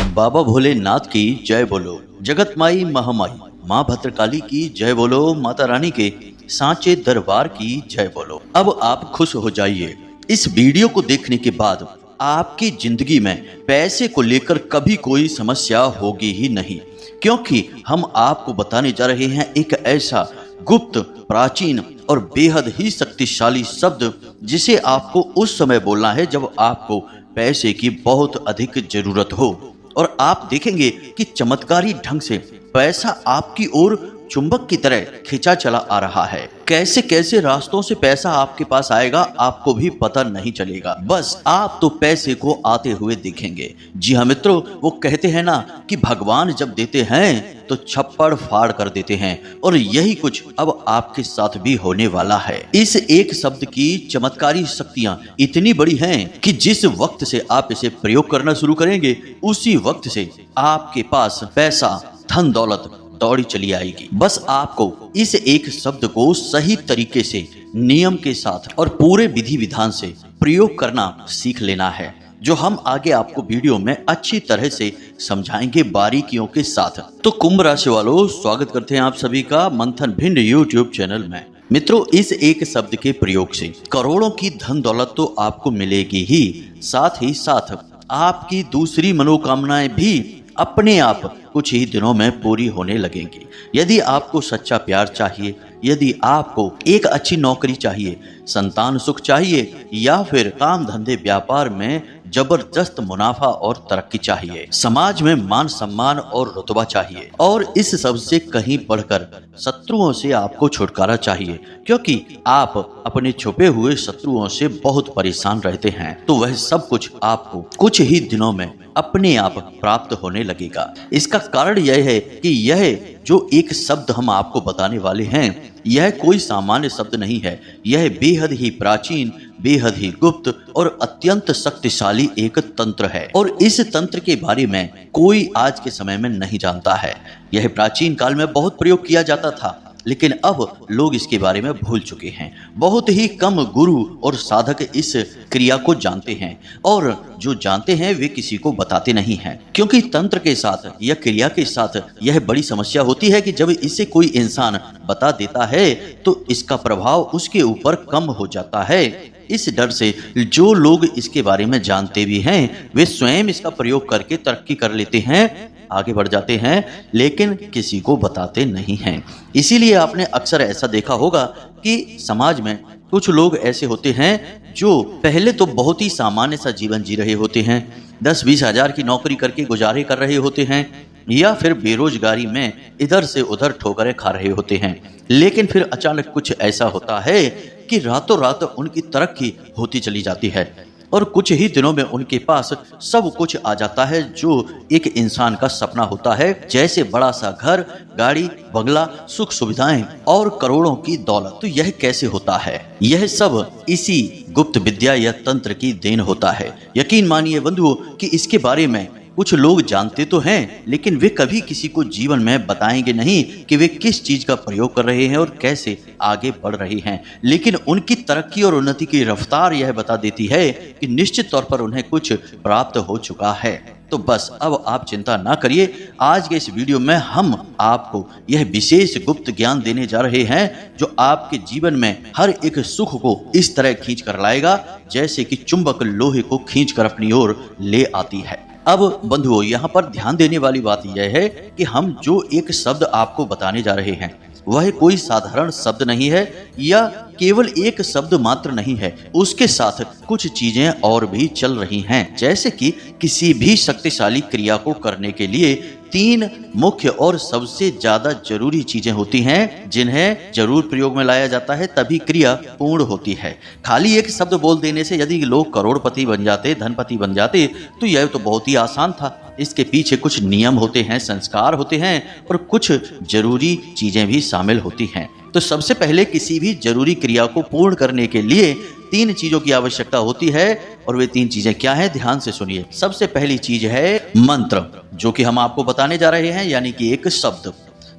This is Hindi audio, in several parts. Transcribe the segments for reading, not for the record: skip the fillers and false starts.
बाबा भोलेनाथ की जय बोलो, जगत माई महामाई माँ भद्रकाली की जय बोलो, माता रानी के सांचे दरबार की जय बोलो। अब आप खुश हो जाइए। इस वीडियो को देखने के बाद आपकी जिंदगी में पैसे को लेकर कभी कोई समस्या होगी ही नहीं, क्योंकि हम आपको बताने जा रहे हैं एक ऐसा गुप्त, प्राचीन और बेहद ही शक्तिशाली शब्द जिसे आपको उस समय बोलना है जब आपको पैसे की बहुत अधिक जरूरत हो, और आप देखेंगे कि चमत्कारी ढंग से पैसा आपकी ओर चुंबक की तरह खींचा चला आ रहा है। कैसे कैसे रास्तों से पैसा आपके पास आएगा आपको भी पता नहीं चलेगा, बस आप तो पैसे को आते हुए देखेंगे। जी हाँ मित्रों, वो कहते हैं ना कि भगवान जब देते हैं तो छप्पड़ फाड़ कर देते हैं, और यही कुछ अब आपके साथ भी होने वाला है। इस एक शब्द की चमत्कारी शक्तियां इतनी बड़ी हैं कि जिस वक्त से आप इसे प्रयोग करना शुरू करेंगे उसी वक्त से आपके पास पैसा, धन दौलत दौड़ी चली आएगी। बस आपको इस एक शब्द को सही तरीके से, नियम के साथ और पूरे विधि विधान से प्रयोग करना सीख लेना है, जो हम आगे आपको वीडियो में अच्छी तरह से समझाएंगे बारीकियों के साथ। तो कुंभ राशि वालों, स्वागत करते हैं आप सभी का मंथन भिंड यूट्यूब चैनल में। मित्रों, इस एक शब्द के प्रयोग से करोड़ों की धन दौलत तो आपको मिलेगी ही साथ आपकी दूसरी मनोकामनाएं भी अपने आप कुछ ही दिनों में पूरी होने लगेंगी। यदि आपको सच्चा प्यार चाहिए, यदि आपको एक अच्छी नौकरी चाहिए, संतान सुख चाहिए, या फिर काम धंधे व्यापार में जबरदस्त मुनाफा और तरक्की चाहिए, समाज में मान सम्मान और रुतबा चाहिए, और इस सब से कहीं बढ़कर शत्रुओं से आपको छुटकारा चाहिए, क्योंकि आप अपने छुपे हुए शत्रुओं से बहुत परेशान रहते हैं, तो वह सब कुछ आपको कुछ ही दिनों में अपने आप प्राप्त होने लगेगा। इसका कारण यह है कि यह जो एक शब्द हम आपको बताने वाले हैं, यह कोई सामान्य शब्द नहीं है। यह बेहद ही प्राचीन, बेहद ही गुप्त और अत्यंत शक्तिशाली एक तंत्र है, और इस तंत्र के बारे में कोई आज के समय में नहीं जानता है। यह प्राचीन काल में बहुत प्रयोग किया जाता था, लेकिन अब लोग इसके बारे में भूल चुके हैं। बहुत ही कम गुरु और साधक इस क्रिया को जानते हैं, और जो जानते हैं वे किसी को बताते नहीं हैं, क्योंकि तंत्र के साथ या क्रिया के साथ यह बड़ी समस्या होती है कि जब इसे कोई इंसान बता देता है तो इसका प्रभाव उसके ऊपर कम हो जाता है। इस डर से जो लोग इसके बारे में जानते भी हैं वे स्वयं इसका प्रयोग करके तरक्की कर लेते हैं, आगे बढ़ जाते हैं, लेकिन किसी को बताते नहीं हैं। इसीलिए आपने अक्सर ऐसा देखा होगा कि समाज में कुछ लोग ऐसे होते हैं जो पहले तो बहुत ही सामान्य सा जीवन जी रहे होते हैं, 10-20 हजार की नौकरी करके गुजारे कर रहे होते हैं, या फिर बेरोजगारी में इधर से उधर ठोकरें खा रहे होते हैं, लेकिन फिर अचानक कुछ ऐसा होता है कि रातों रात उनकी तरक्की होती चली जाती है, और कुछ ही दिनों में उनके पास सब कुछ आ जाता है जो एक इंसान का सपना होता है, जैसे बड़ा सा घर, गाड़ी, बंगला, सुख सुविधाएं और करोड़ों की दौलत। तो यह कैसे होता है? यह सब इसी गुप्त विद्या या तंत्र की देन होता है। यकीन मानिए बंधुओं कि इसके बारे में कुछ लोग जानते तो हैं, लेकिन वे कभी किसी को जीवन में बताएंगे नहीं कि वे किस चीज का प्रयोग कर रहे हैं और कैसे आगे बढ़ रहे हैं। लेकिन उनकी तरक्की और उन्नति की रफ्तार यह बता देती है कि निश्चित तौर पर उन्हें कुछ प्राप्त हो चुका है। तो बस अब आप चिंता ना करिए। आज के इस वीडियो में हम आपको यह विशेष गुप्त ज्ञान देने जा रहे हैं जो आपके जीवन में हर एक सुख को इस तरह खींच कर लाएगा जैसे कि चुंबक लोहे को खींच कर अपनी ओर ले आती है। अब बंधुओं, यहाँ पर ध्यान देने वाली बात यह है कि हम जो एक शब्द आपको बताने जा रहे हैं वह कोई साधारण शब्द नहीं है, या केवल एक शब्द मात्र नहीं है, उसके साथ कुछ चीजें और भी चल रही हैं। जैसे कि किसी भी शक्तिशाली क्रिया को करने के लिए 3 मुख्य और सबसे ज्यादा जरूरी चीजें होती हैं जिन्हें जरूर प्रयोग में लाया जाता है, तभी क्रिया पूर्ण होती है। खाली एक शब्द बोल देने से यदि लोग करोड़पति बन जाते, धनपति बन जाते, तो यह तो बहुत ही आसान था। इसके पीछे कुछ नियम होते हैं, संस्कार होते हैं, और कुछ जरूरी चीजें भी शामिल होती हैं। तो सबसे पहले किसी भी जरूरी क्रिया को पूर्ण करने के लिए 3 चीजों की आवश्यकता होती है, और वे 3 चीजें क्या हैं, ध्यान से सुनिए। सबसे पहली चीज है मंत्र, जो कि हम आपको बताने जा रहे हैं, यानी कि एक शब्द।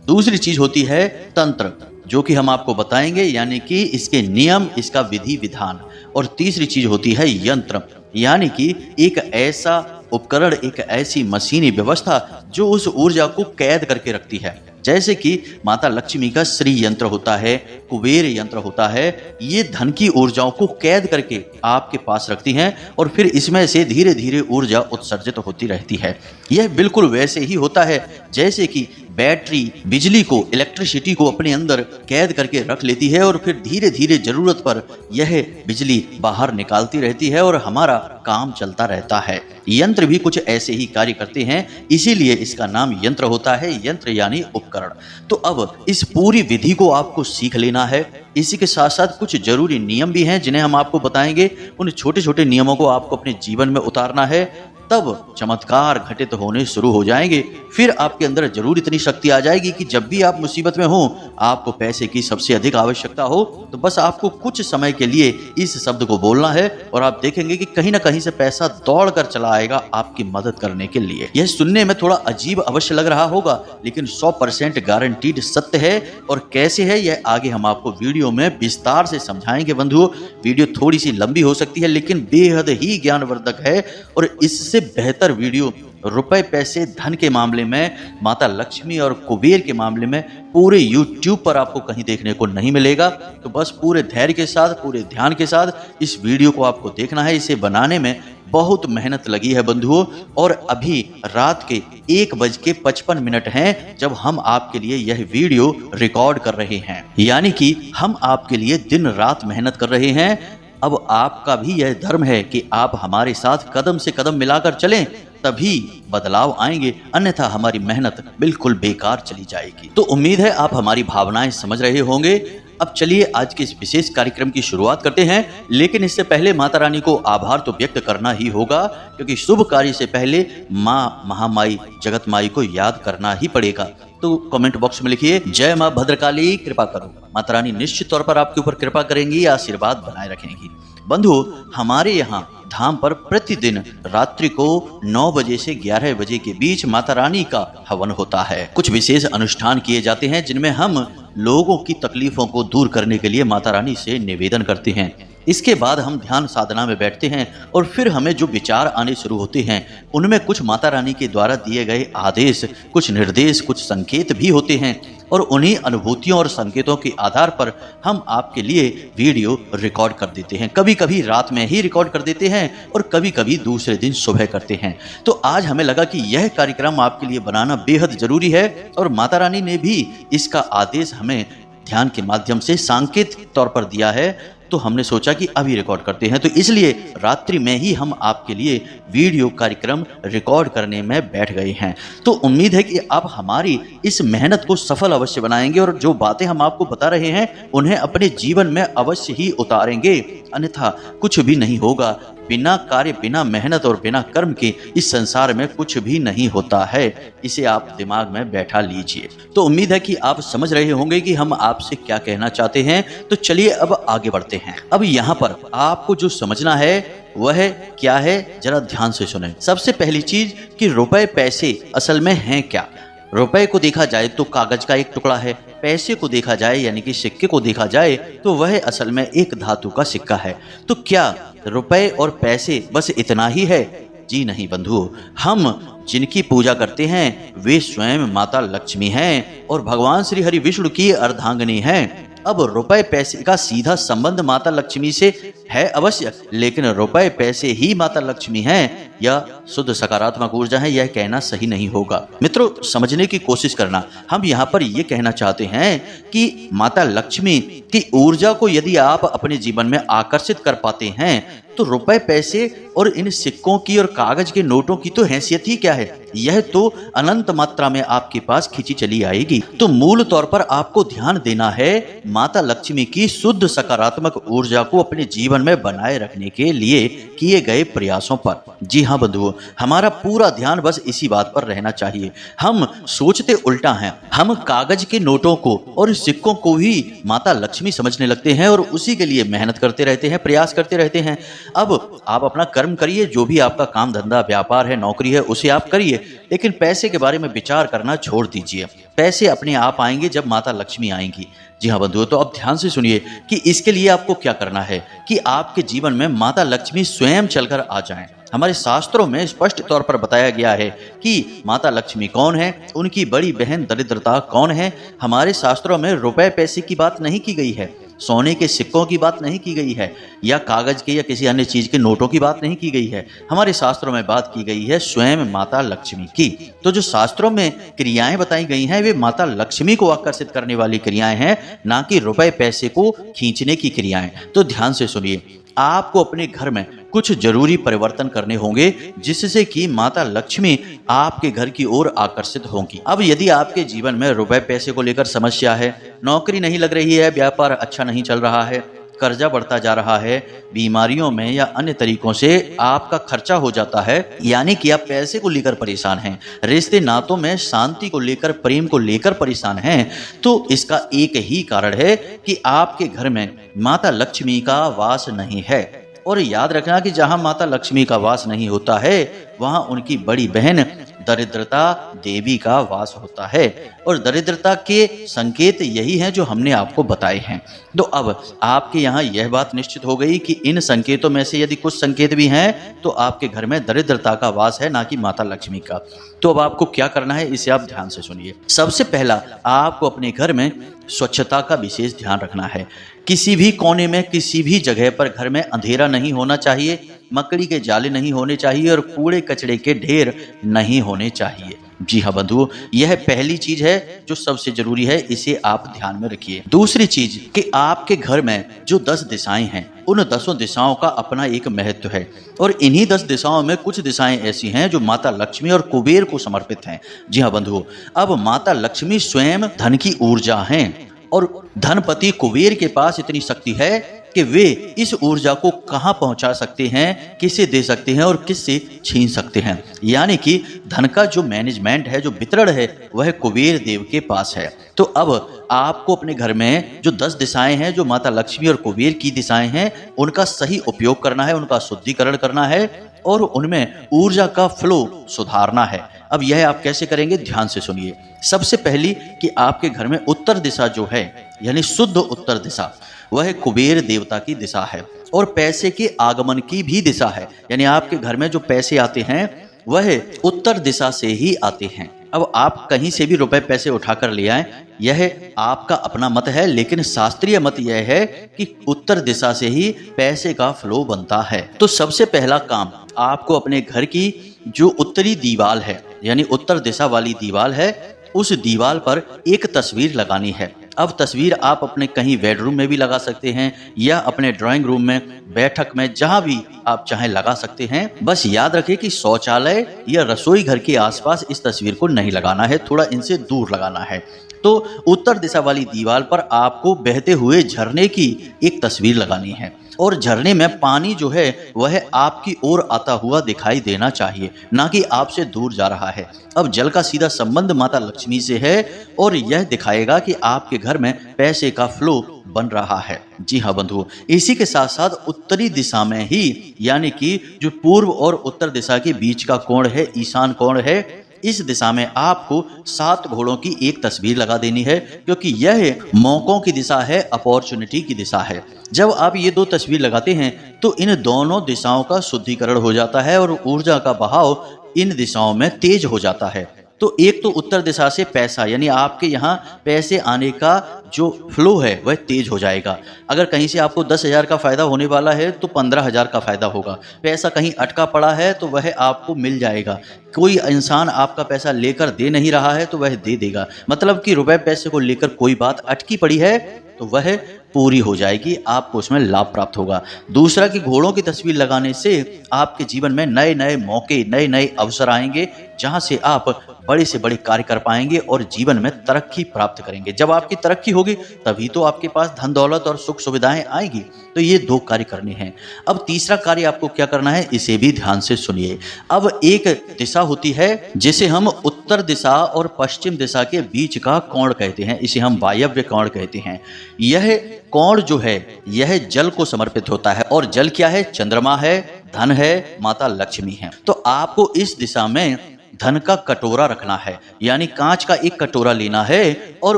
दूसरी चीज होती है तंत्र, जो कि हम आपको बताएंगे, यानी कि इसके नियम, इसका विधि विधान। और तीसरी चीज होती है यंत्र, यानी कि एक ऐसा उपकरण एक ऐसी मशीनी व्यवस्था जो उस ऊर्जा को कैद करके रखती है। जैसे कि माता लक्ष्मी का श्री यंत्र होता है, कुबेर यंत्र होता है, ये धन की ऊर्जाओं को कैद करके आपके पास रखती हैं और फिर इसमें से धीरे धीरे ऊर्जा उत्सर्जित होती रहती है। यह बिल्कुल वैसे ही होता है जैसे कि बैटरी बिजली को, इलेक्ट्रिसिटी को अपने अंदर कैद करके रख लेती है और फिर धीरे धीरे जरूरत पर यह बिजली बाहर निकालती रहती है और हमारा काम चलता रहता है। यंत्र भी कुछ ऐसे ही कार्य करते हैं, इसीलिए इसका नाम यंत्र होता है, यंत्र यानी उपकरण। तो अब इस पूरी विधि को आपको सीख लेना है। इसी के साथ साथ कुछ जरूरी नियम भी हैं जिन्हें हम आपको बताएंगे। उन छोटे छोटे नियमों को आपको अपने जीवन में उतारना है, तब चमत्कार घटित होने शुरू हो जाएंगे। फिर आपके अंदर जरूर इतनी शक्ति आ जाएगी कि जब भी आप मुसीबत में हो, आपको पैसे की सबसे अधिक आवश्यकता हो, तो बस आपको कुछ समय के लिए इस शब्द को बोलना है और आप देखेंगे कि कहीं ना कहीं से पैसा दौड़ कर चला आएगा आपकी मदद करने के लिए। यह सुनने में थोड़ा अजीब अवश्य लग रहा होगा, लेकिन 100% गारंटीड सत्य है। और कैसे है यह आगे हम आपको वीडियो में विस्तार से समझाएंगे बंधुओं। वीडियो थोड़ी सी लंबी हो सकती है लेकिन बेहद ही ज्ञानवर्धक है और इससे बेहतर वीडियो रुपए पैसे धन के मामले में, माता लक्ष्मी और कुबेर के मामले में पूरे YouTube पर आपको कहीं देखने को नहीं मिलेगा। तो बस पूरे धैर्य के साथ, पूरे ध्यान के साथ इस वीडियो को आपको देखना है। इसे बनाने में बहुत मेहनत लगी है बंधुओं और अभी रात के 1:55 हैं जब हम आपके लिए यह वीडियो रिकॉर्ड कर रहे हैं, यानी कि हम आपके लिए दिन रात मेहनत कर रहे हैं। अब आपका भी यह धर्म है कि आप हमारे साथ कदम से कदम मिलाकर चलें, तभी बदलाव आएंगे, अन्यथा हमारी मेहनत बिल्कुल बेकार चली जाएगी। तो उम्मीद है आप हमारी भावनाएं समझ रहे होंगे। अब चलिए आज के इस विशेष कार्यक्रम की शुरुआत करते हैं, लेकिन इससे पहले माता रानी को आभार तो व्यक्त करना ही होगा, क्योंकि शुभ कार्य से पहले माँ महामाई जगत माई को याद करना ही पड़ेगा। तो कमेंट बॉक्स में लिखिए, जय माँ भद्रकाली कृपा करो। माता रानी निश्चित तौर पर आपके ऊपर कृपा करेंगी, आशीर्वाद बनाए रखेंगी। बंधु, हमारे यहाँ धाम पर प्रतिदिन रात्रि को 9 बजे से 11 बजे के बीच माता रानी का हवन होता है। कुछ विशेष अनुष्ठान किए जाते हैं जिनमें हम लोगों की तकलीफों को दूर करने के लिए माता रानी से निवेदन करते हैं। इसके बाद हम ध्यान साधना में बैठते हैं और फिर हमें जो विचार आने शुरू होते हैं उनमें कुछ माता रानी के द्वारा दिए गए आदेश, कुछ निर्देश, कुछ संकेत भी होते हैं और उन्हीं अनुभूतियों और संकेतों के आधार पर हम आपके लिए वीडियो रिकॉर्ड कर देते हैं। कभी कभी रात में ही रिकॉर्ड कर देते हैं और कभी कभी दूसरे दिन सुबह करते हैं। तो आज हमें लगा कि यह कार्यक्रम आपके लिए बनाना बेहद जरूरी है और माता रानी ने भी इसका आदेश हमें ध्यान के माध्यम से सांकेतिक तौर पर दिया है। तो हमने सोचा कि अभी रिकॉर्ड करते हैं, तो इसलिए रात्रि में ही हम आपके लिए वीडियो कार्यक्रम रिकॉर्ड करने में बैठ गए हैं। तो उम्मीद है कि आप हमारी इस मेहनत को सफल अवश्य बनाएंगे और जो बातें हम आपको बता रहे हैं उन्हें अपने जीवन में अवश्य ही उतारेंगे, अन्यथा कुछ भी नहीं होगा। बिना कार्य, बिना मेहनत और बिना कर्म के इस संसार में कुछ भी नहीं होता है। इसे आप दिमाग में बैठा लीजिए। तो उम्मीद है कि आप समझ रहे होंगे कि हम आपसे क्या कहना चाहते हैं। तो चलिए अब आगे बढ़ते हैं। अब यहाँ पर आपको जो समझना है वह क्या है, जरा ध्यान से सुनें। सबसे पहली चीज कि रुपए पैसे असल में हैं क्या। रुपए को देखा जाए तो कागज का एक टुकड़ा है, पैसे को देखा जाए यानी कि सिक्के को देखा जाए तो वह असल में एक धातु का सिक्का है। तो क्या रुपए और पैसे बस इतना ही है? जी नहीं बंधुओं, हम जिनकी पूजा करते हैं वे स्वयं माता लक्ष्मी हैं और भगवान श्री हरि विष्णु की अर्धांगिनी हैं। अब रुपए पैसे का सीधा संबंध माता लक्ष्मी से है अवश्य, लेकिन रुपए पैसे ही माता लक्ष्मी हैं या शुद्ध सकारात्मक ऊर्जा है, यह कहना सही नहीं होगा। मित्रों, समझने की कोशिश करना। हम यहाँ पर यह कहना चाहते हैं कि माता लक्ष्मी की ऊर्जा को यदि आप अपने जीवन में आकर्षित कर पाते हैं तो रुपए पैसे और इन सिक्कों की और कागज के नोटों की तो हैसियत ही क्या है, यह तो अनंत मात्रा में आपके पास खींची चली आएगी। तो मूल तौर पर आपको ध्यान देना है माता लक्ष्मी की शुद्ध सकारात्मक ऊर्जा को अपने जीवन में बनाए रखने के लिए किए गए प्रयासों पर। जी हाँ बंधुओं, हमारा पूरा ध्यान बस इसी बात पर रहना चाहिए। हम सोचते उल्टा हैं, हम कागज के नोटों को और सिक्कों को ही माता लक्ष्मी समझने लगते हैं और उसी के लिए मेहनत करते रहते हैं, प्रयास करते रहते हैं। अब आप अपना कर्म करिए, जो भी आपका काम धंधा व्यापार है, नौकरी है, उसे आप करिए, लेकिन पैसे के बारे में विचार करना छोड़ दीजिए। पैसे अपने आप आएंगे जब माता लक्ष्मी आएंगी। जी हाँ बंधुओं, तो अब ध्यान से सुनिए कि इसके लिए आपको क्या करना है कि आपके जीवन में माता लक्ष्मी स्वयं चलकर आ जाएं। हमारे शास्त्रों में स्पष्ट तौर पर बताया गया है कि माता लक्ष्मी कौन है, उनकी बड़ी बहन दरिद्रता कौन है। हमारे शास्त्रों में रुपए पैसे की बात नहीं की गई है, सोने के सिक्कों की बात नहीं की गई है, या कागज के या किसी अन्य चीज के नोटों की बात नहीं की गई है। हमारे शास्त्रों में बात की गई है स्वयं माता लक्ष्मी की। तो जो शास्त्रों में क्रियाएं बताई गई हैं वे माता लक्ष्मी को आकर्षित करने वाली क्रियाएं हैं, ना कि रुपए पैसे को खींचने की क्रियाएं। तो ध्यान से सुनिए, आपको अपने घर में कुछ जरूरी परिवर्तन करने होंगे जिससे कि माता लक्ष्मी आपके घर की ओर आकर्षित होंगी। अब यदि आपके जीवन में रुपए पैसे को लेकर समस्या है, नौकरी नहीं लग रही है, व्यापार अच्छा नहीं चल रहा है, कर्जा बढ़ता जा रहा है, बीमारियों में या अन्य तरीकों से आपका खर्चा हो जाता है, यानी कि आप पैसे को लेकर परेशान हैं, रिश्ते नातों में शांति को लेकर, प्रेम को लेकर परेशान हैं, तो इसका एक ही कारण है कि आपके घर में माता लक्ष्मी का वास नहीं है। और याद रखना कि जहां माता लक्ष्मी का वास नहीं होता है वहां उनकी बड़ी बहन दरिद्रता देवी का वास होता है, और दरिद्रता के संकेत यही हैं जो हमने आपको बताए हैं। तो अब आपके यहाँ यह बात निश्चित हो गई कि इन संकेतों में से यदि कुछ संकेत भी हैं तो आपके घर में दरिद्रता का वास है, ना कि माता लक्ष्मी का। तो अब आपको क्या करना है इसे आप ध्यान से सुनिए। सबसे पहला, आपको अपने घर में स्वच्छता का विशेष ध्यान रखना है। किसी भी कोने में, किसी भी जगह पर घर में अंधेरा नहीं होना चाहिए, मकड़ी के जाले नहीं होने चाहिए और कूड़े कचड़े के ढेर नहीं होने चाहिए। जी हाँ बंधुओं, यह पहली चीज है जो सबसे जरूरी है, इसे आप ध्यान में रखिए। दूसरी चीज कि आपके घर में जो 10 दिशाएं हैं उन 10 दिशाओं का अपना एक महत्व है, और इन्हीं 10 दिशाओं में कुछ दिशाएं ऐसी हैं जो माता लक्ष्मी और कुबेर को समर्पित हैं। जी हाँ बंधुओं, अब माता लक्ष्मी स्वयं धन की ऊर्जा हैं, और धनपति कुबेर के पास इतनी शक्ति है कि वे इस ऊर्जा को कहां पहुंचा सकते हैं, किसे दे सकते हैं और किससे छीन सकते हैं। यानी कि धन का जो मैनेजमेंट है, जो वितरण है, वह कुबेर देव के पास है। तो अब आपको अपने घर में जो 10 दिशाएं हैं जो माता लक्ष्मी और कुबेर की दिशाएं हैं उनका सही उपयोग करना है, उनका शुद्धिकरण करना है और उनमें ऊर्जा का फ्लो सुधारना है। अब यह आप कैसे करेंगे, ध्यान से सुनिए। सबसे पहली कि आपके घर में उत्तर दिशा जो है, यानी शुद्ध उत्तर दिशा, वह कुबेर देवता की दिशा है, और पैसे के आगमन की भी दिशा है। यानी आपके घर में जो पैसे आते हैं वह उत्तर दिशा से ही आते हैं। अब आप कहीं से भी रुपए पैसे उठाकर ले आएं, यह आपका अपना मत है, लेकिन शास्त्रीय मत यह है कि उत्तर दिशा से ही पैसे का फ्लो बनता है। तो सबसे पहला काम, आपको अपने घर की जो उत्तरी दीवार है, यानी उत्तर दिशा वाली दीवार है, उस दीवार पर एक तस्वीर लगानी है। अब तस्वीर आप अपने कहीं बेडरूम में भी लगा सकते हैं या अपने ड्राइंग रूम में, बैठक में, जहां भी आप चाहें लगा सकते हैं। बस याद रखें कि शौचालय या रसोई घर के आसपास इस तस्वीर को नहीं लगाना है, थोड़ा इनसे दूर लगाना है। तो उत्तर दिशा वाली दीवार पर आपको बहते हुए झरने की एक तस्वीर लगानी है, और झरने में पानी जो है वह आपकी ओर आता हुआ दिखाई देना चाहिए, ना कि आपसे दूर जा रहा है। अब जल का सीधा संबंध माता लक्ष्मी से है, और यह दिखाएगा कि आपके घर में पैसे का फ्लो बन रहा है। जी हाँ बंधुओं, इसी के साथ साथ उत्तरी दिशा में ही, यानी कि जो पूर्व और उत्तर दिशा के बीच का कोण है, ईशान कोण है, इस दिशा में आपको 7 घोड़ों की एक तस्वीर लगा देनी है, क्योंकि यह मौकों की दिशा है, अपॉर्चुनिटी की दिशा है। जब आप ये 2 तस्वीर लगाते हैं तो इन दोनों दिशाओं का शुद्धिकरण हो जाता है और ऊर्जा का बहाव इन दिशाओं में तेज हो जाता है। तो एक तो उत्तर दिशा से पैसा, यानी आपके यहाँ पैसे आने का जो फ्लो है वह तेज हो जाएगा। अगर कहीं से आपको 10,000 का फायदा होने वाला है तो 15,000 का फायदा होगा। पैसा कहीं अटका पड़ा है तो वह आपको मिल जाएगा। कोई इंसान आपका पैसा लेकर दे नहीं रहा है तो वह दे देगा। मतलब कि रुपए पैसे को लेकर कोई बात अटकी पड़ी है तो वह पूरी हो जाएगी, आपको उसमें लाभ प्राप्त होगा। दूसरा कि घोड़ों की तस्वीर लगाने से आपके जीवन में नए नए मौके, नए नए अवसर आएंगे, जहां से आप बड़े से बड़े कार्य कर पाएंगे और जीवन में तरक्की प्राप्त करेंगे। जब आपकी तरक्की होगी तभी तो आपके पास धन दौलत और सुख सुविधाएं आएगी। तो ये 2 कार्य करने हैं। अब तीसरा कार्य आपको क्या करना है, इसे भी ध्यान से सुनिए। अब एक दिशा होती है जिसे हम उत्तर दिशा और पश्चिम दिशा के बीच का कोण कहते हैं, इसे हम वायव्य कोण कहते हैं। यह कोण जो है यह जल को समर्पित होता है, और जल क्या है, चंद्रमा है, धन है, माता लक्ष्मी है। तो आपको इस दिशा में धन का कटोरा रखना है, यानी कांच का एक कटोरा लेना है और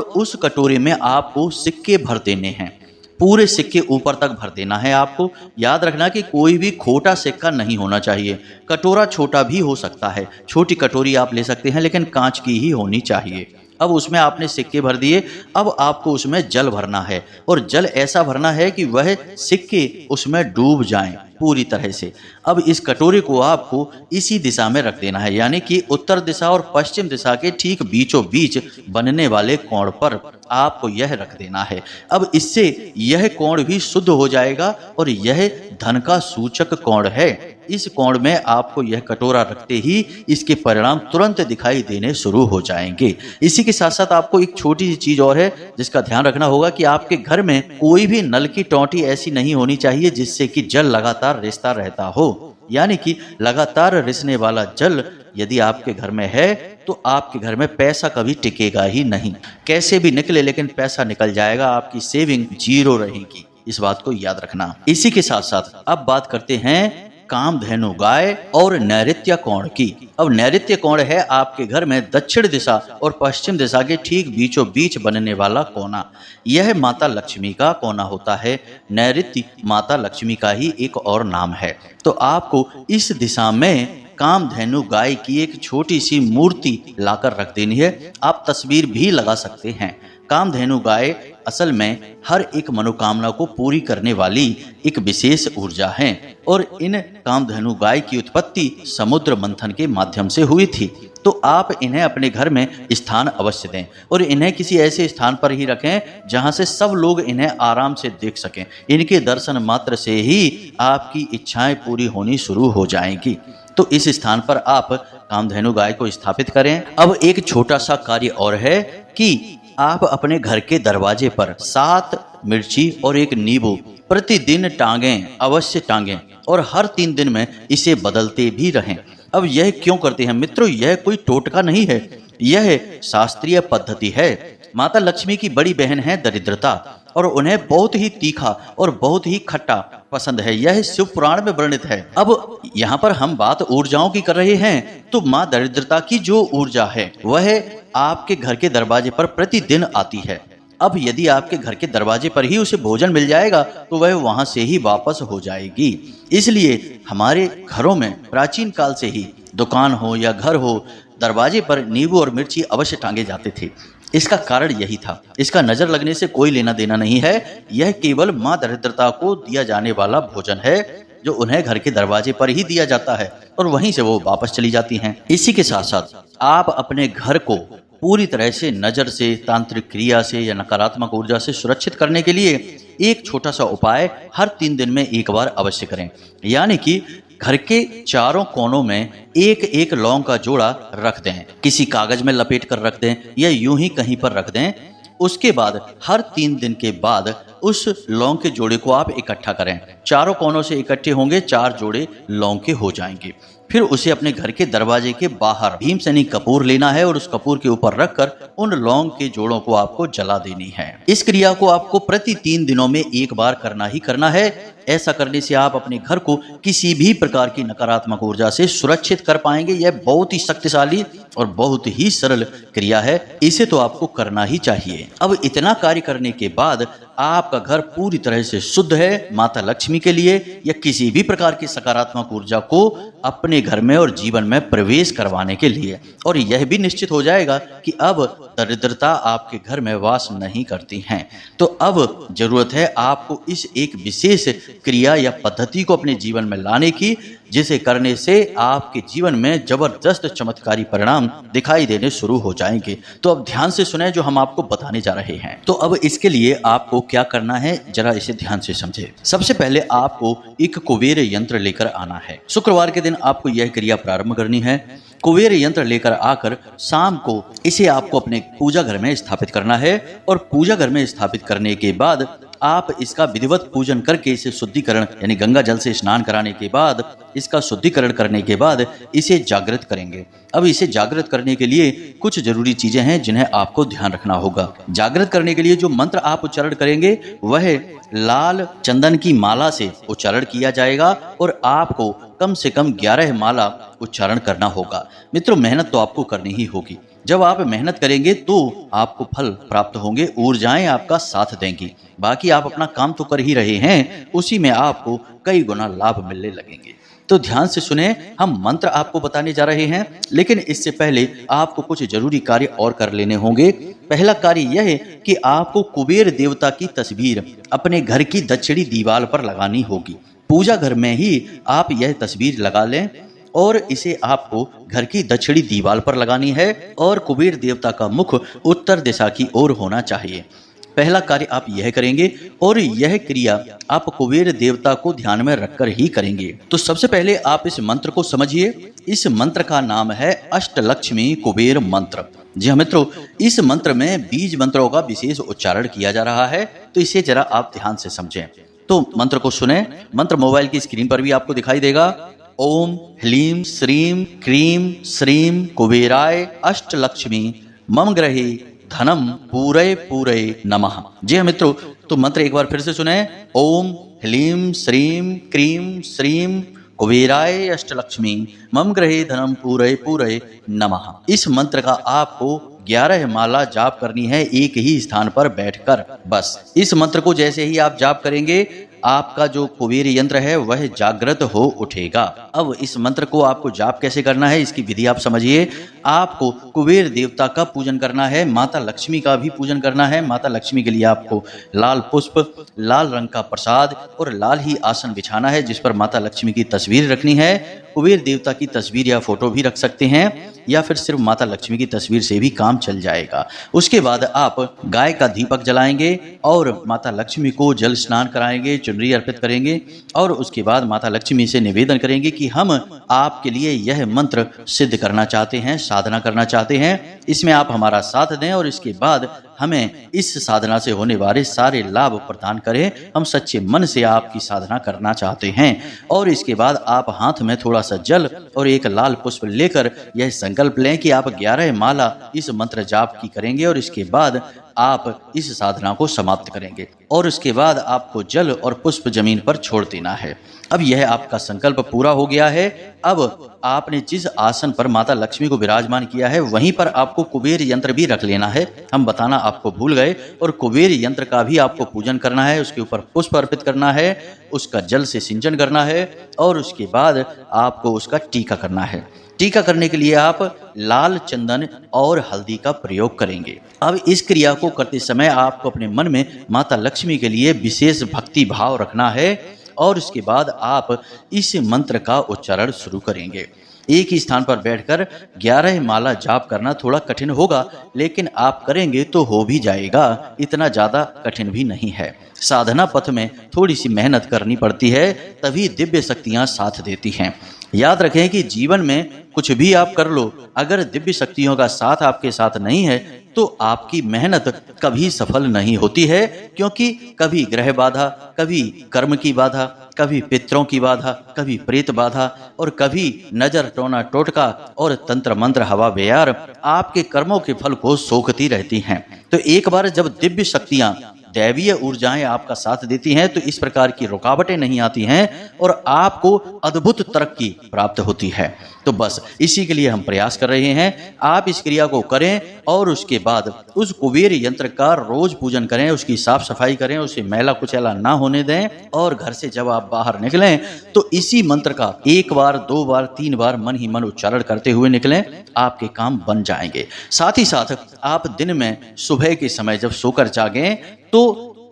उस कटोरे में आपको सिक्के भर देने हैं। पूरे सिक्के ऊपर तक भर देना है आपको। याद रखना कि कोई भी खोटा सिक्का नहीं होना चाहिए। कटोरा छोटा भी हो सकता है, छोटी कटोरी आप ले सकते हैं, लेकिन कांच की ही होनी चाहिए। अब उसमें आपने सिक्के भर दिए। अब आपको उसमें जल भरना है, और जल ऐसा भरना है कि वह सिक्के उसमें डूब जाएं पूरी तरह से। अब इस कटोरे को आपको इसी दिशा में रख देना है, यानी कि उत्तर दिशा और पश्चिम दिशा के ठीक बीचों बीच बनने वाले कोण पर आपको यह रख देना है। अब इससे यह कोण भी शुद्ध हो जाएगा, और यह धन का सूचक कोण है। इस कोण में आपको यह कटोरा रखते ही इसके परिणाम तुरंत दिखाई देने शुरू हो जाएंगे। इसी के साथ साथ आपको एक छोटी सी चीज और है जिसका ध्यान रखना होगा कि आपके घर में कोई भी नल की टोंटी ऐसी नहीं होनी चाहिए जिससे कि जल लगातार रिसता रहता हो। यानी कि लगातार रिसने वाला जल यदि आपके घर में है तो आपके घर में पैसा कभी टिकेगा ही नहीं। कैसे भी निकले, लेकिन पैसा निकल जाएगा, आपकी सेविंग जीरो रहेगी। इस बात को याद रखना। इसी के साथ साथ अब बात करते हैं कामधेनु गाय और नैऋत्य कोण की। अब नैऋत्य कोण है आपके घर में दक्षिण दिशा और पश्चिम दिशा के ठीक बीचों बीच बनने वाला कोना। यह माता लक्ष्मी का कोना होता है। नैऋत्य माता लक्ष्मी का ही एक और नाम है। तो आपको इस दिशा में कामधेनु गाय की एक छोटी सी मूर्ति लाकर रख देनी है। आप तस्वीर भी लगा सकते हैं। कामधेनु गाय असल में हर एक मनोकामना को पूरी करने वाली एक विशेष ऊर्जा है, और इन कामधेनु गाय की उत्पत्ति समुद्र मंथन के माध्यम से हुई थी। तो आप इन्हें अपने घर में स्थान अवश्य दें, और इन्हें किसी ऐसे स्थान पर ही रखें जहां से सब लोग इन्हें आराम से देख सकें। इनके दर्शन मात्र से ही आपकी इच्छाएं पूरी होनी शुरू हो जाएंगी। तो इस स्थान पर आप कामधेनु गाय को स्थापित करें। अब एक छोटा सा कार्य और है कि आप अपने घर के दरवाजे पर 7 मिर्ची और 1 नींबू प्रतिदिन टांगें, अवश्य टांगें, और हर 3 दिन में इसे बदलते भी रहें। अब यह क्यों करते हैं मित्रों? यह कोई टोटका नहीं है, यह शास्त्रीय पद्धति है। माता लक्ष्मी की बड़ी बहन है दरिद्रता, और उन्हें बहुत ही तीखा और बहुत ही खट्टा पसंद है। यह शिव पुराण में वर्णित है। अब यहाँ पर हम बात ऊर्जाओं की कर रहे हैं, तो माँ दरिद्रता की जो ऊर्जा है वह आपके घर के दरवाजे पर प्रतिदिन आती है। अब यदि आपके घर के दरवाजे पर ही उसे भोजन मिल जाएगा तो वह वहां से ही वापस हो जाएगी। इसलिए हमारे घरों में प्राचीन काल से ही, दुकान हो या घर हो, दरवाजे पर नींबू और मिर्ची अवश्य टांगे जाते थे। इसका कारण यही था। इसका नजर लगने से कोई लेना देना नहीं है। यह केवल माँ दरिद्रता को दिया जाने वाला भोजन है जो उन्हें घर के दरवाजे पर ही दिया जाता है, और वहीं से वो वापस चली जाती हैं। इसी के साथ साथ आप अपने घर को पूरी तरह से नजर से, तांत्रिक क्रिया से या नकारात्मक ऊर्जा से सुरक्षित करने के लिए एक छोटा सा उपाय हर 3 दिन में एक बार अवश्य करें। यानी कि घर के चारों कोनों में एक एक लौंग का जोड़ा रख दें। किसी कागज में लपेट कर रख दें या यूं ही कहीं पर रख दें। उसके बाद हर 3 दिन के बाद उस लौंग के जोड़े को आप इकट्ठा करें। चारों कोनों से इकट्ठे होंगे, 4 जोड़े लौंग के हो जाएंगे। फिर उसे अपने घर के दरवाजे के बाहर भीमसेनी कपूर लेना है, और उस कपूर के ऊपर रखकर उन लौंग के जोड़ों को आपको जला देनी है। इस क्रिया को आपको प्रति 3 दिनों में एक बार करना ही करना है। ऐसा करने से आप अपने घर को किसी भी प्रकार की नकारात्मक ऊर्जा से सुरक्षित कर पाएंगे। यह बहुत ही शक्तिशाली और बहुत ही सरल क्रिया है, इसे तो आपको करना ही चाहिए। अब इतना कार्य करने के बाद आपका घर पूरी तरह से शुद्ध है माता लक्ष्मी के लिए, या किसी भी प्रकार की सकारात्मक ऊर्जा को अपने घर में और जीवन में प्रवेश करवाने के लिए। और यह भी निश्चित हो जाएगा कि अब दरिद्रता आपके घर में वास नहीं करती हैं। तो अब जरूरत है आपको इस एक विशेष क्रिया या पद्धति को अपने जीवन में लाने की, जिसे करने से आपके जीवन में जबरदस्त चमत्कारी परिणाम दिखाई देने शुरू हो जाएंगे। तो अब ध्यान से सुने जो हम आपको बताने जा रहे हैं। तो अब इसके लिए आपको क्या करना है, जरा इसे ध्यान से समझे। सबसे पहले आपको एक कुबेर यंत्र लेकर आना है। शुक्रवार के दिन आपको यह क्रिया प्रारंभ करनी है। कुबेर यंत्र लेकर आकर शाम को इसे आपको अपने पूजा घर में स्थापित करना है, और पूजा घर में स्थापित करने के बाद आप इसका विधिवत पूजन करके इसे शुद्धिकरण यानी गंगा जल से स्नान कराने के बाद, इसका शुद्धिकरण करने के बाद इसे जागृत करेंगे। अब इसे जागृत करने के लिए कुछ जरूरी चीजें हैं जिन्हें आपको ध्यान रखना होगा। जागृत करने के लिए जो मंत्र आप उच्चारण करेंगे वह लाल चंदन की माला से उच्चारण किया जाएगा, और आपको कम से कम 11 माला उच्चारण करना होगा। मित्रों, मेहनत तो आपको करनी ही होगी। जब आप मेहनत करेंगे तो आपको फल प्राप्त होंगे, ऊर्जाएं आपका साथ देंगी। बाकी आप अपना काम तो कर ही रहे हैं, उसी में आपको कई गुना लाभ मिलने लगेंगे। तो ध्यान से सुने, हम मंत्र आपको बताने जा रहे हैं, लेकिन इससे पहले आपको कुछ जरूरी कार्य और कर लेने होंगे। पहला कार्य यह है कि आपको कुबेर देवता की तस्वीर अपने घर की दक्षिणी दीवार पर लगानी होगी। पूजा घर में ही आप यह तस्वीर लगा लें और इसे आपको घर की दक्षिणी दीवार पर लगानी है और कुबेर देवता का मुख उत्तर दिशा की ओर होना चाहिए। पहला कार्य आप यह करेंगे और यह क्रिया आप कुबेर देवता को ध्यान में रखकर ही करेंगे। तो सबसे पहले आप इस मंत्र को समझिए। इस मंत्र का नाम है अष्टलक्ष्मी कुबेर मंत्र। जी हाँ मित्रों, इस मंत्र में बीज मंत्रों का विशेष उच्चारण किया जा रहा है, तो इसे जरा आप ध्यान से समझें। तो मंत्र को सुने। मंत्र मोबाइल की स्क्रीन पर भी आपको दिखाई देगा। ओम ह्लीं श्रीं क्रीं श्रीं कुबेराय अष्टलक्ष्मी मम ग्रहे धनम पूरे पूरे नमः। जी हाँ मित्रों, तो मंत्र एक बार फिर से सुने। ओम ह्लीं श्रीं क्रीं श्रीं कुबेराय अष्टलक्ष्मी मम ग्रहे धनम पूरे पूरे नमः। इस मंत्र का आपको 11 माला जाप करनी है, एक ही स्थान पर बैठकर। बस इस मंत्र को जैसे ही आप जाप करेंगे, आपका जो कुबेर यंत्र है वह जागृत हो उठेगा। अब इस मंत्र को आपको जाप कैसे करना है, इसकी विधि आप समझिए। आपको कुबेर देवता का पूजन करना है, माता लक्ष्मी का भी पूजन करना है। माता लक्ष्मी के लिए आपको लाल पुष्प, लाल रंग का प्रसाद और लाल ही आसन बिछाना है जिस पर माता लक्ष्मी की तस्वीर रखनी है। कुबेर देवता की तस्वीर या फोटो भी रख सकते हैं, या फिर सिर्फ माता लक्ष्मी की तस्वीर से भी काम चल जाएगा। उसके बाद आप गाय का दीपक जलाएंगे और माता लक्ष्मी को जल स्नान कराएंगे, चुनरी अर्पित करेंगे और उसके बाद माता लक्ष्मी से निवेदन करेंगे कि हम आपके लिए यह मंत्र सिद्ध करना चाहते हैं, साधना करना चाहते हैं, इसमें आप हमारा साथ दें और इसके बाद हमें इस साधना से होने वाले सारे लाभ प्रदान करें। हम सच्चे मन से आपकी साधना करना चाहते हैं। और इसके बाद आप हाथ में थोड़ा सा जल और एक लाल पुष्प लेकर यह संकल्प लें कि आप 11 माला इस मंत्र जाप की करेंगे और इसके बाद आप इस साधना को समाप्त करेंगे और उसके बाद आपको जल और पुष्प जमीन पर छोड़ देना है। अब यह आपका संकल्प पूरा हो गया है। अब आपने जिस आसन पर माता लक्ष्मी को विराजमान किया है वहीं पर आपको कुबेर यंत्र भी रख लेना है। हम बताना आपको भूल गए। और कुबेर यंत्र का भी आपको पूजन करना है, उसके ऊपर पुष्प अर्पित करना है, उसका जल से सिंचन करना है और उसके बाद आपको उसका टीका करना है। टीका करने के लिए आप लाल चंदन और हल्दी का प्रयोग करेंगे। अब इस क्रिया को करते समय आपको अपने मन में माता लक्ष्मी के लिए विशेष भक्ति भाव रखना है और उसके बाद आप इस मंत्र का उच्चारण शुरू करेंगे। एक ही स्थान पर बैठकर 11 माला जाप करना थोड़ा कठिन होगा, लेकिन आप करेंगे तो हो भी जाएगा। इतना ज़्यादा कठिन भी नहीं है। साधना पथ में थोड़ी सी मेहनत करनी पड़ती है, तभी दिव्य शक्तियाँ साथ देती हैं। याद रखें कि जीवन में कुछ भी आप कर लो, अगर दिव्य शक्तियों का साथ आपके साथ नहीं है तो आपकी मेहनत कभी सफल नहीं होती है, क्योंकि कभी ग्रह बाधा, कभी कर्म की बाधा, कभी पितरों की बाधा, कभी प्रेत बाधा और कभी नजर टोना टोटका और तंत्र मंत्र हवा बेयार आपके कर्मों के फल को सोखती रहती हैं। तो एक बार जब दिव्य शक्तियां, दैवीय ऊर्जाएं आपका साथ देती हैं तो इस प्रकार की रुकावटें नहीं आती हैं और आपको अद्भुत तरक्की प्राप्त होती है। तो बस इसी के लिए हम प्रयास कर रहे हैं। आप इस क्रिया को करें और उसके बाद उस कुबेर यंत्र का रोज पूजन करें, उसकी साफ सफाई करें, उसे मैला कुचैला ना होने दें और घर से जब आप बाहर निकलें तो इसी मंत्र का 1 बार 2 बार 3 बार मन ही मन उच्चारण करते हुए निकलें। आपके काम बन जाएंगे। साथ ही साथ आप दिन में सुबह के समय जब सोकर जागें तो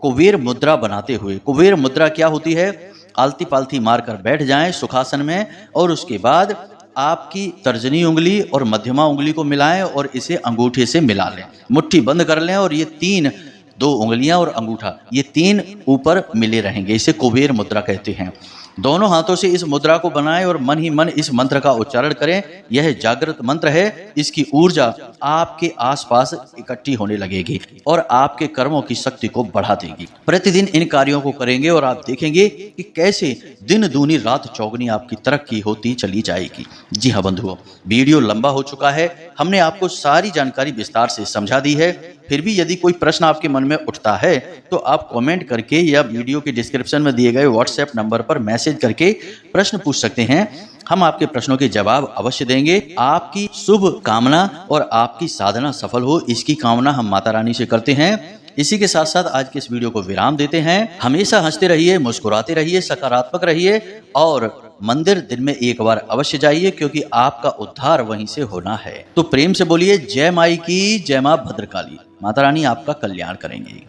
कुबेर मुद्रा बनाते हुए, कुबेर मुद्रा क्या होती है, आलती पालती मारकर बैठ जाएं सुखासन में और उसके बाद आपकी तर्जनी उंगली और मध्यमा उंगली को मिलाएं और इसे अंगूठे से मिला लें, मुट्ठी बंद कर लें और ये 2 उंगलियां और अंगूठा ये 3 ऊपर मिले रहेंगे। इसे कुबेर मुद्रा कहते हैं। दोनों हाथों से इस मुद्रा को बनाएं और मन ही मन इस मंत्र का उच्चारण करें। यह जागृत मंत्र है, इसकी ऊर्जा आपके आसपास इकट्ठी होने लगेगी और आपके कर्मों की शक्ति को बढ़ा देगी। प्रतिदिन इन कार्यों को करेंगे और आप देखेंगे कि कैसे दिन दूनी रात चौगनी आपकी तरक्की होती चली जाएगी। जी हाँ बंधुओं, वीडियो लंबा हो चुका है, हमने आपको सारी जानकारी विस्तार से समझा दी है। फिर भी यदि कोई प्रश्न आपके मन में उठता है तो आप कमेंट करके या वीडियो के डिस्क्रिप्शन में दिए गए व्हाट्सएप नंबर पर मैसेज करके प्रश्न पूछ सकते हैं। हम आपके प्रश्नों के जवाब अवश्य देंगे। आपकी शुभ कामना और आपकी साधना सफल हो, इसकी कामना हम माता रानी से करते हैं। इसी के साथ साथ आज के इस वीडियो को विराम देते हैं। हमेशा हंसते रहिए, मुस्कुराते रहिए, सकारात्मक रहिए और मंदिर दिन में एक बार अवश्य जाइए, क्योंकि आपका उद्धार वहीं से होना है। तो प्रेम से बोलिए जय माई की जय, मां भद्रकाली। माता रानी आपका कल्याण करेंगी।